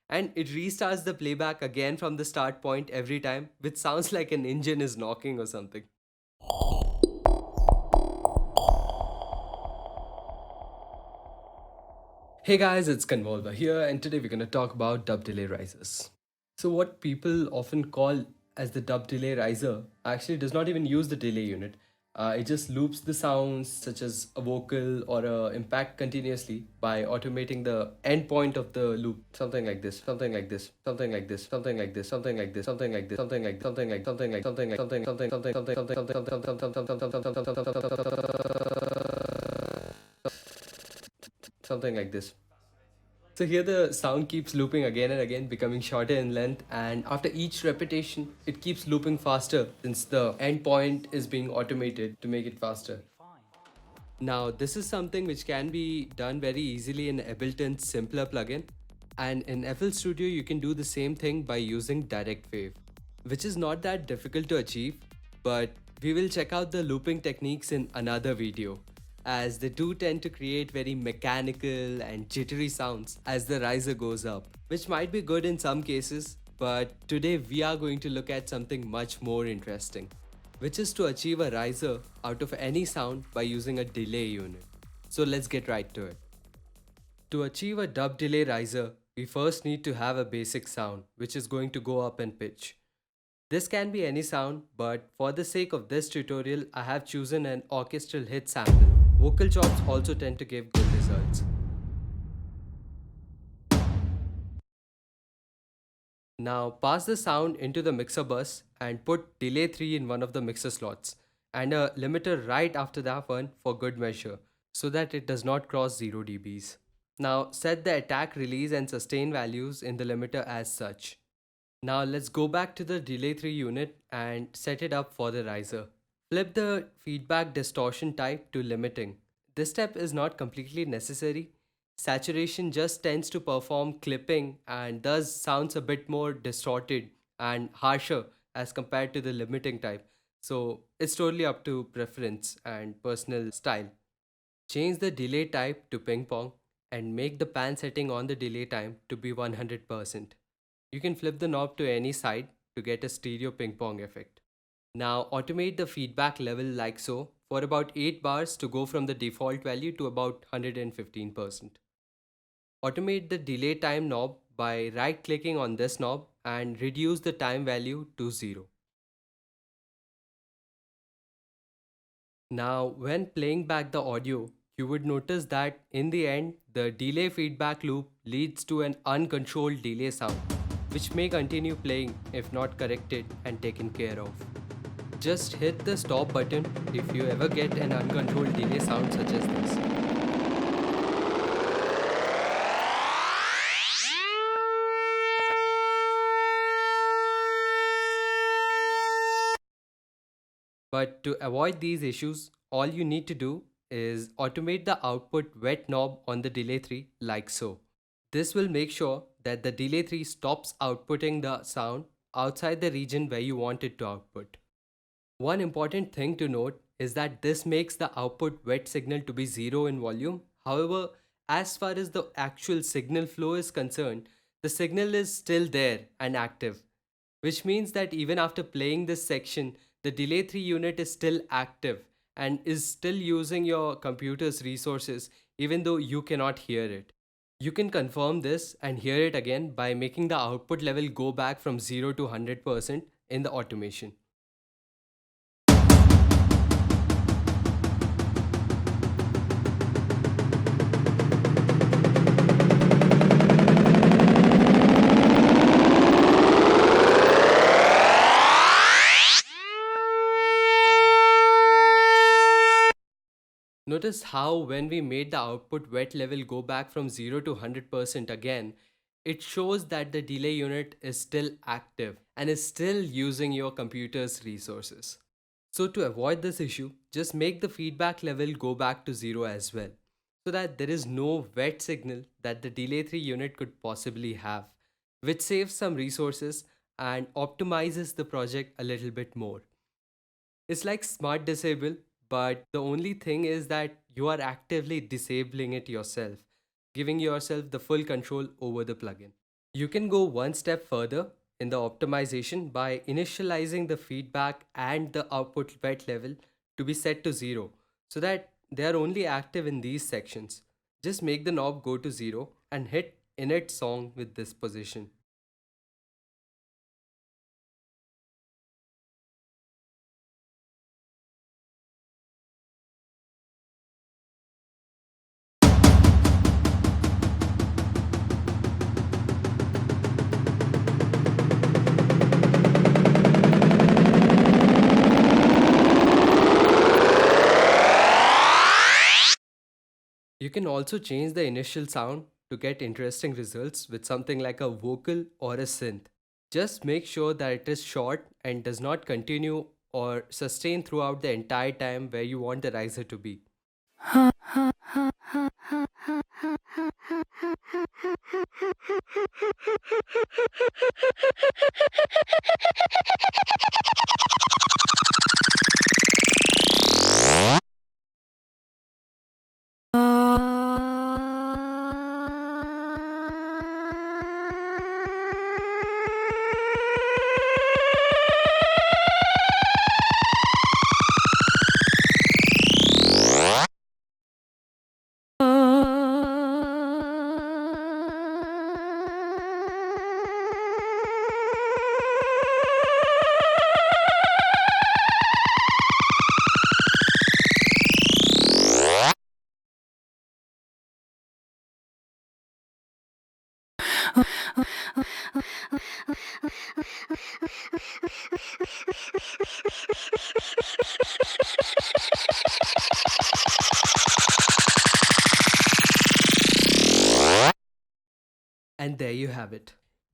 and it restarts the playback again from the start point every time, which sounds like an engine is knocking or something. Hey guys, it's Convolva here, and today we're going to talk about dub delay risers. So, what people often call as the dub delay riser actually does not even use the delay unit. It just loops the sounds, such as a vocal or a impact, continuously by automating the end point of the loop. Something like this, something like this, something like this, something like this, something like this, something like this, something like something like something like something like something something something something something something like this. So here the sound keeps looping again and again, becoming shorter in length, and after each repetition, it keeps looping faster since the end point is being automated to make it faster. Now, this is something which can be done very easily in Ableton's simpler plugin, and in FL Studio, you can do the same thing by using Direct Wave, which is not that difficult to achieve, but we will check out the looping techniques in another video, as they do tend to create very mechanical and jittery sounds as the riser goes up, which might be good in some cases, but today we are going to look at something much more interesting, which is to achieve a riser out of any sound by using a delay unit. So let's get right to it. To achieve a dub delay riser, we first need to have a basic sound, which is going to go up in pitch. This can be any sound, but for the sake of this tutorial, I have chosen an orchestral hit sample. Vocal chops also tend to give good results. Now pass the sound into the mixer bus and put delay 3 in one of the mixer slots and a limiter right after that one for good measure so that it does not cross 0 dBs. Now set the attack, release and sustain values in the limiter as such. Now let's go back to the delay 3 unit and set it up for the riser. Flip the feedback distortion type to limiting. This step is not completely necessary. Saturation just tends to perform clipping and thus sounds a bit more distorted and harsher as compared to the limiting type. So it's totally up to preference and personal style. Change the delay type to ping pong and make the pan setting on the delay time to be 100%. You can flip the knob to any side to get a stereo ping pong effect. Now automate the feedback level like so for about 8 bars to go from the default value to about 115%. Automate the delay time knob by right clicking on this knob and reduce the time value to 0. Now when playing back the audio, you would notice that in the end, the delay feedback loop leads to an uncontrolled delay sound, which may continue playing if not corrected and taken care of. Just hit the stop button if you ever get an uncontrolled delay sound such as this. But to avoid these issues, all you need to do is automate the output wet knob on the delay 3 like so. This will make sure that the delay 3 stops outputting the sound outside the region where you want it to output. One important thing to note is that this makes the output wet signal to be 0 in volume. However, as far as the actual signal flow is concerned, the signal is still there and active, which means that even after playing this section, the delay 3 unit is still active and is still using your computer's resources even though you cannot hear it. You can confirm this and hear it again by making the output level go back from 0 to 100% in the automation. Notice how when we made the output wet level go back from 0 to 100% again, it shows that the delay unit is still active and is still using your computer's resources. So to avoid this issue, just make the feedback level go back to 0 as well, so that there is no wet signal that the delay 3 unit could possibly have, which saves some resources and optimizes the project a little bit more. It's like smart disable, but the only thing is that you are actively disabling it yourself, giving yourself the full control over the plugin. You can go one step further in the optimization by initializing the feedback and the output wet level to be set to 0 so that they are only active in these sections. Just make the knob go to 0 and hit init song with this position. You can also change the initial sound to get interesting results with something like a vocal or a synth. Just make sure that it is short and does not continue or sustain throughout the entire time where you want the riser to be. And there you have it.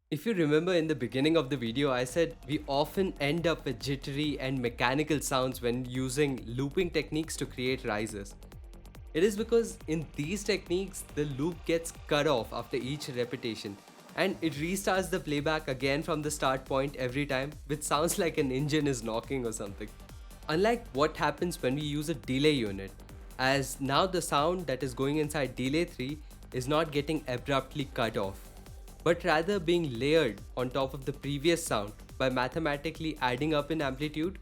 If you remember in the beginning of the video, I said we often end up with jittery and mechanical sounds when using looping techniques to create risers. It is because in these techniques, the loop gets cut off after each repetition and it restarts the playback again from the start point every time, which sounds like an engine is knocking or something. Unlike what happens when we use a delay unit, as now the sound that is going inside delay 3 is not getting abruptly cut off, but rather being layered on top of the previous sound by mathematically adding up in amplitude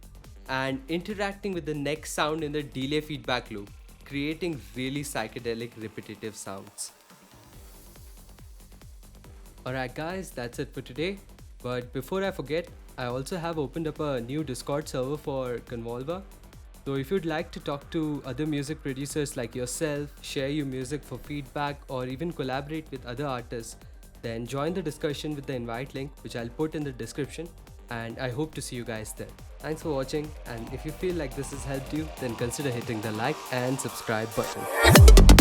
and interacting with the next sound in the delay feedback loop, creating really psychedelic repetitive sounds. Alright guys, that's it for today. But before I forget, I also have opened up a new Discord server for Convolva. So if you'd like to talk to other music producers like yourself, share your music for feedback or even collaborate with other artists, then join the discussion with the invite link which I'll put in the description, and I hope to see you guys there. Thanks for watching, and if you feel like this has helped you, then consider hitting the like and subscribe button.